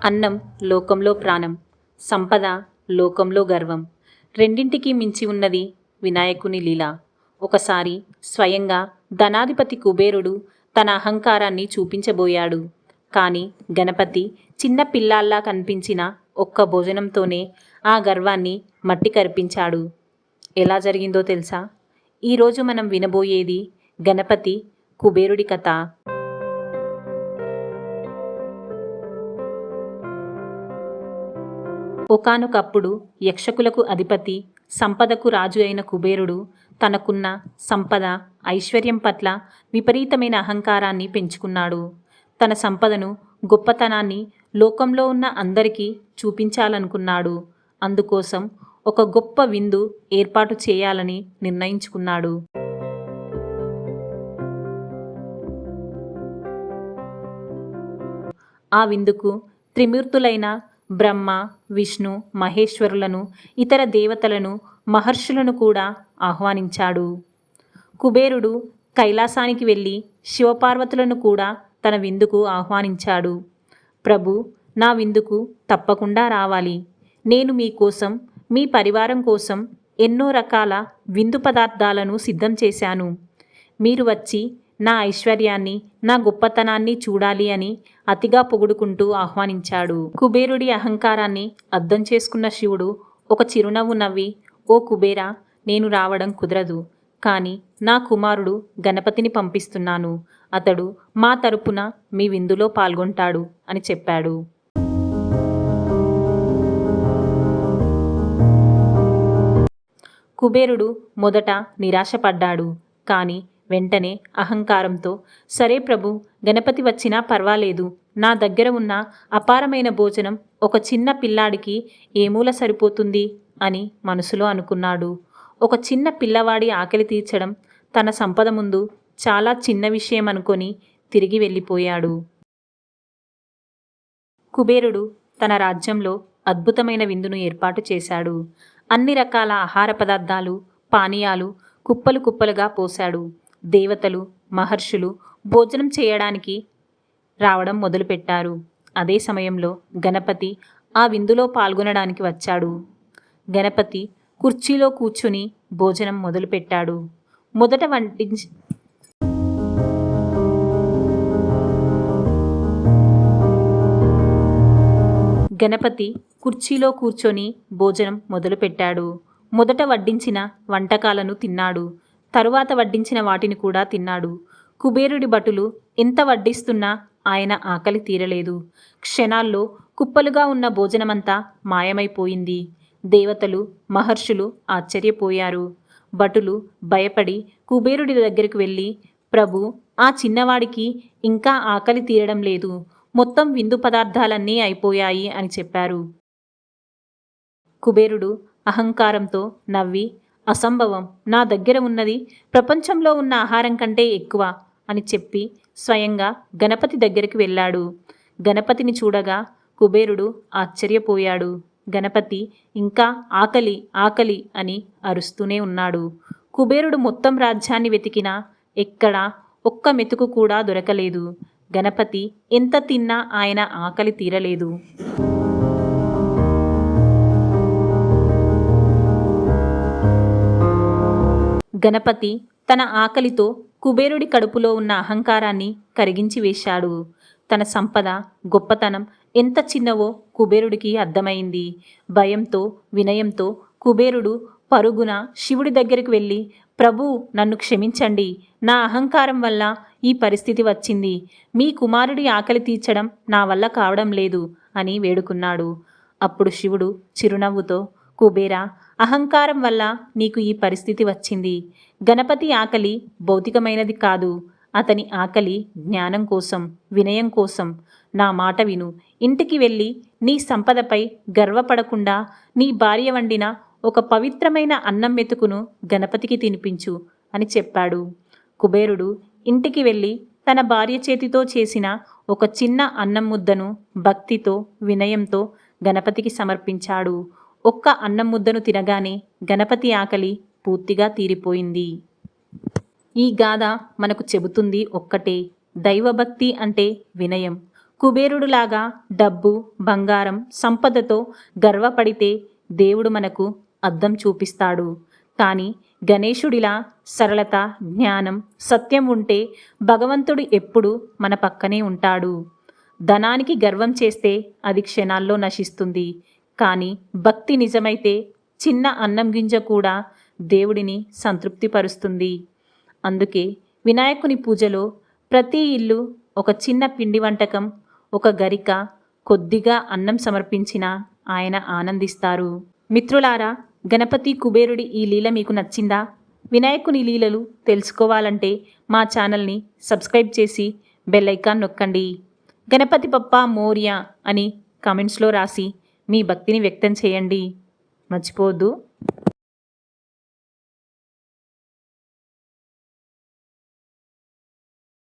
అన్నం లోకంలో ప్రాణం, సంపద లోకంలో గర్వం. రెండింటికి మించి ఉన్నది వినాయకుని లీల. ఒకసారి స్వయంగా ధనాధిపతి కుబేరుడు తన అహంకారాన్ని చూపించబోయాడు. కానీ గణపతి చిన్న పిల్లాల్లా కనిపించిన ఒక్క భోజనంతోనే ఆ గర్వాన్ని మట్టి కరిపించాడు. ఎలా జరిగిందో తెలుసా? ఈరోజు మనం వినబోయేది గణపతి కుబేరుడి కథ. ఒకానొకప్పుడు యక్షకులకు అధిపతి, సంపదకు రాజు అయిన కుబేరుడు తనకున్న సంపద, ఐశ్వర్యం పట్ల విపరీతమైన అహంకారాన్ని పెంచుకున్నాడు. తన సంపదను, గొప్పతనాన్ని లోకంలో ఉన్న అందరికీ చూపించాలనుకున్నాడు. అందుకోసం ఒక గొప్ప విందు ఏర్పాటు చేయాలని నిర్ణయించుకున్నాడు. ఆ విందుకు త్రిమూర్తులైన బ్రహ్మ, విష్ణు, మహేశ్వరులను, ఇతర దేవతలను, మహర్షులను కూడా ఆహ్వానించాడు. కుబేరుడు కైలాసానికి వెళ్ళి శివపార్వతులను కూడా తన విందుకు ఆహ్వానించాడు. ప్రభు, నా విందుకు తప్పకుండా రావాలి. నేను మీకోసం, మీ పరివారం కోసం ఎన్నో రకాల విందు పదార్థాలను సిద్ధం చేశాను. మీరు వచ్చి నా ఐశ్వర్యాన్ని, నా గొప్పతనాన్ని చూడాలి అని అతిగా పొగుడుకుంటూ ఆహ్వానించాడు. కుబేరుడి అహంకారాన్ని అర్థం చేసుకున్న శివుడు ఒక చిరునవ్వు నవ్వి, ఓ కుబేరా, నేను రావడం కుదరదు. కానీ నా కుమారుడు గణపతిని పంపిస్తున్నాను. అతడు మా తరపున మీ విందులో పాల్గొంటాడు అని చెప్పాడు. కుబేరుడు మొదట నిరాశపడ్డాడు. కానీ వెంటనే అహంకారంతో, సరే ప్రభు, గణపతి వచ్చినా పర్వాలేదు. నా దగ్గర ఉన్న అపారమైన భోజనం ఒక చిన్న పిల్లాడికి ఏ మూల సరిపోతుంది అని మనసులో అనుకున్నాడు. ఒక చిన్న పిల్లవాడి ఆకలి తీర్చడం తన సంపద ముందు చాలా చిన్న విషయం అనుకొని తిరిగి వెళ్ళిపోయాడు. కుబేరుడు తన రాజ్యంలో అద్భుతమైన విందును ఏర్పాటు చేశాడు. అన్ని రకాల ఆహార పదార్థాలు, పానీయాలు కుప్పలు కుప్పలుగా పోశాడు. దేవతలు, మహర్షులు భోజనం చేయడానికి రావడం మొదలుపెట్టారు. అదే సమయంలో గణపతి ఆ విందులో పాల్గొనడానికి వచ్చాడు. గణపతి కుర్చీలో కూర్చుని భోజనం మొదలుపెట్టాడు. గణపతి కుర్చీలో కూర్చొని భోజనం మొదలుపెట్టాడు. మొదట వడ్డించిన వంటకాలను తిన్నాడు. తరువాత వడ్డించిన వాటిని కూడా తిన్నాడు. కుబేరుడి భటులు ఎంత వడ్డిస్తున్నా ఆయన ఆకలి తీరలేదు. క్షణాల్లో కుప్పలుగా ఉన్న భోజనమంతా మాయమైపోయింది. దేవతలు, మహర్షులు ఆశ్చర్యపోయారు. భటులు భయపడి కుబేరుడి దగ్గరికి వెళ్ళి, ప్రభు, ఆ చిన్నవాడికి ఇంకా ఆకలి తీరడం లేదు. మొత్తం విందు పదార్థాలన్నీ అయిపోయాయి అని చెప్పారు. కుబేరుడు అహంకారంతో నవ్వి, అసంభవం, నా దగ్గర ఉన్నది ప్రపంచంలో ఉన్న ఆహారం కంటే ఎక్కువ అని చెప్పి స్వయంగా గణపతి దగ్గరికి వెళ్ళాడు. గణపతిని చూడగా కుబేరుడు ఆశ్చర్యపోయాడు. గణపతి ఇంకా ఆకలి ఆకలి అని అరుస్తూనే ఉన్నాడు. కుబేరుడు మొత్తం రాజ్యాన్ని వెతికినా ఎక్కడా ఒక్క మెతుకు కూడా దొరకలేదు. గణపతి ఎంత తిన్నా ఆయన ఆకలి తీరలేదు. గణపతి తన ఆకలితో కుబేరుడి కడుపులో ఉన్న అహంకారాన్ని కరిగించి వేశాడు. తన సంపద, గొప్పతనం ఎంత చిన్నవో కుబేరుడికి అర్థమైంది. భయంతో, వినయంతో కుబేరుడు పరుగున శివుడి దగ్గరికి వెళ్ళి, ప్రభు, నన్ను క్షమించండి. నా అహంకారం వల్ల ఈ పరిస్థితి వచ్చింది. మీ కుమారుడి ఆకలి తీర్చడం నా వల్ల కావడం లేదు అని వేడుకున్నాడు. అప్పుడు శివుడు చిరునవ్వుతో, కుబేరా, అహంకారం వల్ల నీకు ఈ పరిస్థితి వచ్చింది. గణపతి ఆకలి భౌతికమైనది కాదు. అతని ఆకలి జ్ఞానం కోసం, వినయం కోసం. నా మాట విను. ఇంటికి వెళ్ళి నీ సంపదపై గర్వపడకుండా నీ భార్య వండిన ఒక పవిత్రమైన అన్నం మెతుకును గణపతికి తినిపించు అని చెప్పాడు. కుబేరుడు ఇంటికి వెళ్ళి తన భార్య చేతితో చేసిన ఒక చిన్న అన్నం ముద్దను భక్తితో, వినయంతో గణపతికి సమర్పించాడు. ఒక్క అన్నం ముద్దను తినగానే గణపతి ఆకలి పూర్తిగా తీరిపోయింది. ఈ గాథ మనకు చెబుతుంది ఒక్కటే, దైవభక్తి అంటే వినయం. కుబేరుడులాగా డబ్బు, బంగారం, సంపదతో గర్వపడితే దేవుడు మనకు అద్దం చూపిస్తాడు. కానీ గణేశుడిలా సరళత, జ్ఞానం, సత్యం ఉంటే భగవంతుడు ఎప్పుడూ మన పక్కనే ఉంటాడు. ధనానికి గర్వం చేస్తే అది క్షణాల్లో నశిస్తుంది. కానీ భక్తి నిజమైతే చిన్న అన్నం గింజ కూడా దేవుడిని సంతృప్తిపరుస్తుంది. అందుకే వినాయకుని పూజలో ప్రతి ఇల్లు ఒక చిన్న పిండి వంటకం, ఒక గరిక, కొద్దిగా అన్నం సమర్పించినా ఆయన ఆనందిస్తారు. మిత్రులారా, గణపతి కుబేరుడి ఈ లీల మీకు నచ్చిందా? వినాయకుని లీలలు తెలుసుకోవాలంటే మా ఛానల్ని సబ్స్క్రైబ్ చేసి బెల్ ఐకాన్ నొక్కండి. గణపతి బప్పా మోరియా అని కామెంట్స్లో రాసి మీ భక్తిని వ్యక్తం చేయండి. మర్చిపోవద్దు.